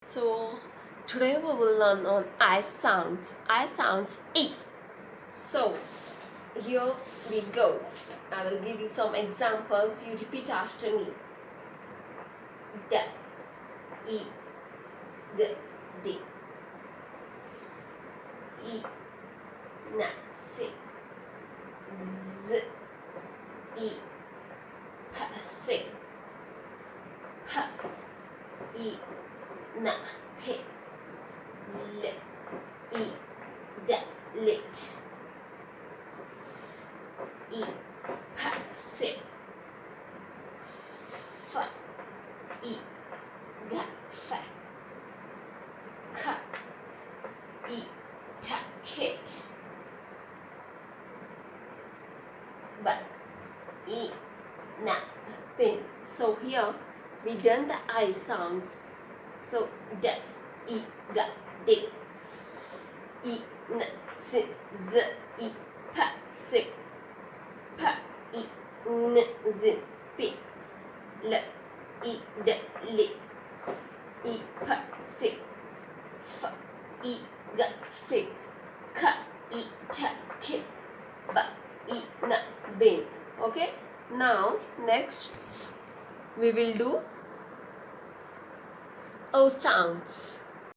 So today we will learn on I sounds. I sounds E. So here we go. I will give you some examples. You repeat after me. D, E, G, D, S, E, N, S, Z, E, P, S, H, E, N, H, L, E, D, lit. S, E, P, S, F, E, G, F, K, E, T, kit. B, E, N, pin. So here we done the I sounds. So D, E, G, D, S, E, N, S, Z, E, P, S, P, E, N, Z, P, L, E, D, L, S, E, P, S, F, E, G, F, K, E, T, K, B, E, N, bin. Okay. Now next we will do O sounds.